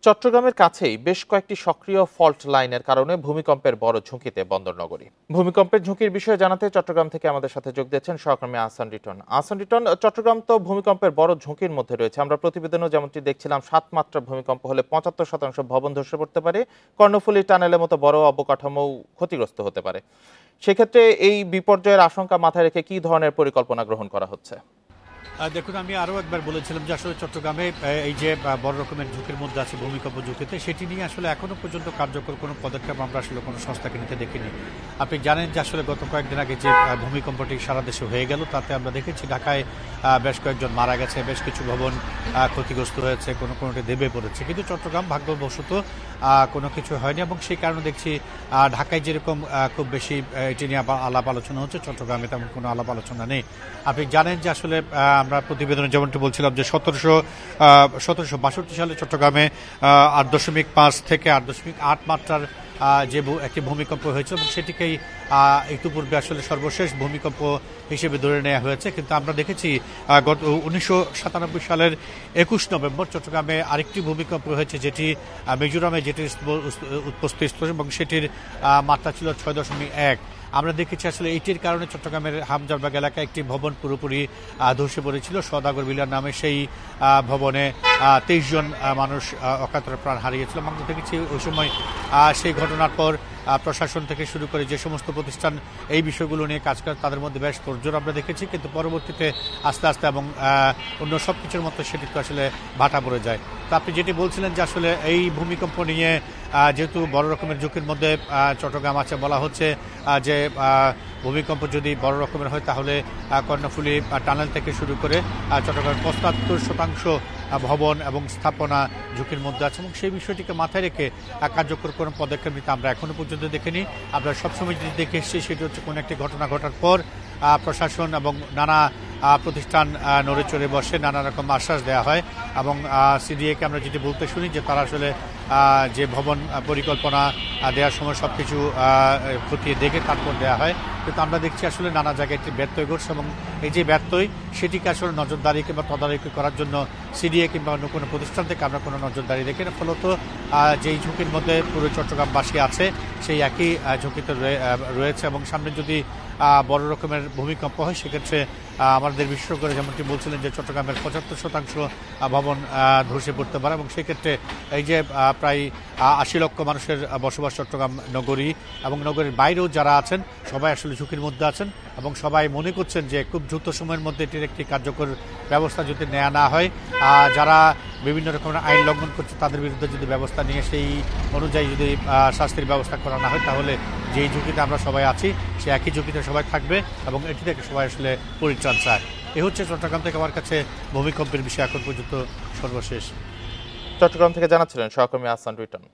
চট্টগ্রামের কাছেই বেশ কয়েকটি সক্রিয় ফল্ট লাইনের কারণে ভূমিকম্পের বড় ঝুঁকিতে বন্দরনগরী। ভূমিকম্পের ঝুঁকির বিষয়ে জানাতে চট্টগ্রাম থেকে আমাদের সাথে যোগ দিয়েছেন সহকর্মী আহসান রিটন। আহসান রিটন, চট্টগ্রাম তো ভূমিকম্পের বড় ঝুঁকির মধ্যে রয়েছে। আমরা প্রতিবেদনও যেমনটি দেখছিলাম, ৭ মাত্রার ভূমিকম্প হলে ৭৫% ভবন ধসে পড়তে পারে, কর্ণফুলী টানেলের মতো বড় অবকাঠামো ক্ষতিগ্রস্ত হতে পারে। সেক্ষেত্রে এই বিপর্যয়ের আশঙ্কা মাথায় রেখে কি ধরনের পরিকল্পনা গ্রহণ করা হচ্ছে? দেখুন, আমি আরও একবার বলেছিলাম যে আসলে চট্টগ্রামে এই যে বড় রকমের ঝুঁকির মধ্যে আছে ভূমিকম্প ঝুঁকিতে, সেটি নিয়ে আসলে এখনো পর্যন্ত কার্যকর কোনো পদক্ষেপ আমরা আসলে কোনো সংস্থাকে নিতে দেখিনি। আপনি জানেন যে আসলে গত কয়েকদিন আগে যে ভূমিকম্পটি সারা দেশে হয়ে গেল, তাতে আমরা দেখেছি ঢাকায় বেশ কয়েকজন মারা গেছে, বেশ কিছু ভবন ক্ষতিগ্রস্ত হয়েছে, কোনোটি দেবে পড়েছে, কিন্তু চট্টগ্রাম ভাগ্যবশত কোনো কিছু হয়নি। এবং সেই কারণে দেখছি ঢাকায় যেরকম খুব বেশি এটি নিয়ে আলাপ আলোচনা হচ্ছে, চট্টগ্রামে তেমন কোনো আলাপ আলোচনা নেই। আপনি জানেন যে আসলে আমরা প্রতিবেদনে যেমনটি বলছিলাম যে ১৭৬২ সালে চট্টগ্রামে ৮.৫ থেকে ৮.৮ মাত্রার যে একটি ভূমিকম্প হয়েছে, এবং সেটিকেই ইতিপূর্বে আসলে সর্বশেষ ভূমিকম্প হিসেবে ধরে নেওয়া হয়েছে। কিন্তু আমরা দেখেছি গত ১৯৯৭ সালের ২১ নভেম্বর চট্টগ্রামে আরেকটি ভূমিকম্প হয়েছে, যেটি মিজোরামে যেটির উৎপস্থ, এবং সেটির মাত্রা ছিল ৬.১। আমরা দেখেছি আসলে এইটির কারণে চট্টগ্রামের হামজারবাগ এলাকায় একটি ভবন পুরোপুরি ধসে পড়েছিল। সওদাগর ভিলার নামে সেই ভবনে ২৩ জন মানুষ অকাতরে প্রাণ হারিয়েছিল। আমরা দেখেছি ওই সময় সেই ঘটনার পর প্রশাসন থেকে শুরু করে যে সমস্ত প্রতিষ্ঠান এই বিষয়গুলো নিয়ে কাজ করে, তাদের মধ্যে বেশ তোড়জোড় আমরা দেখেছি। কিন্তু পরবর্তীতে আস্তে আস্তে এবং অন্য সব কিছুর মতো সেটি তো আসলে ভাটা পড়ে যায়। তো আপনি যেটি বলছিলেন যে আসলে এই ভূমিকম্প নিয়ে যেহেতু বড় রকমের ঝুঁকির মধ্যে চট্টগ্রাম আছে, বলা হচ্ছে যে ভূমিকম্প যদি বড় রকমের হয় তাহলে কর্ণফুলী টানেল থেকে শুরু করে চট্টগ্রামের ৭৫% ভবন এবং স্থাপনা ঝুঁকির মধ্যে আছে, এবং সেই বিষয়টিকে মাথায় রেখে কার্যকর কোনো পদক্ষেপ নিতে আমরা এখনো পর্যন্ত দেখিনি। আমরা সবসময় যেটি দেখে এসেছি সেটি হচ্ছে কোনো একটি ঘটনা ঘটার পর প্রশাসন এবং নানা প্রতিষ্ঠান নড়ে চড়ে বসে, নানা রকম আশ্বাস দেওয়া হয়, এবং সিডিএকে আমরা যেটি বলতে শুনি যে তারা আসলে যে ভবন পরিকল্পনা দেওয়ার সময় সব কিছু খতিয়ে দেখে তারপর দেওয়া হয়। কিন্তু আমরা দেখছি আসলে নানা জায়গায় একটি ব্যত্যয় ঘটছে, এবং এই যে ব্যত্যয় সেটিকে আসলে নজরদারি কিংবা তদারকি করার জন্য সিডিএ কিংবা অন্য কোনো প্রতিষ্ঠান থেকে আমরা কোনো নজরদারি দেখি না। ফলত যেই ঝুঁকির মধ্যে পুরো চট্টগ্রামবাসী আছে সেই একই ঝুঁকিতে রয়েছে, এবং সামনে যদি বড় রকমের ভূমিকম্প হয় সেক্ষেত্রে আমাদের বিশেষ করে যেমনটি বলছিলেন যে চট্টগ্রামের ৭৫% ভবন ধসে পড়তে পারে, এবং সেক্ষেত্রে এই যে প্রায় ৮০ লক্ষ মানুষের বসবাস চট্টগ্রাম নগরী এবং নগরীর বাইরেও যারা আছেন সবাই আসলে ঝুঁকির মধ্যে আছেন, এবং সবাই মনে করছেন যে খুব দ্রুত সময়ের মধ্যে এটির একটি কার্যকর ব্যবস্থা যদি নেওয়া না হয়, যারা বিভিন্ন রকমের আইন লঙ্ঘন করছে তাদের বিরুদ্ধে যদি ব্যবস্থা নিয়ে সেই অনুযায়ী যদি শাস্তির ব্যবস্থা করা না হয়, তাহলে যেই ঝুঁকিতে আমরা সবাই আছি সে একই ঝুঁকিতে সবাই থাকবে, এবং এটি থেকে সবাই আসলে পরিত্রাণ চায়। এ হচ্ছে চট্টগ্রাম থেকে আমার কাছে ভূমিকম্পের বিষয়ে এখন পর্যন্ত সর্বশেষ। চট্টগ্রাম থেকে জানাচ্ছিলেন সহকর্মী আহসান রিটন।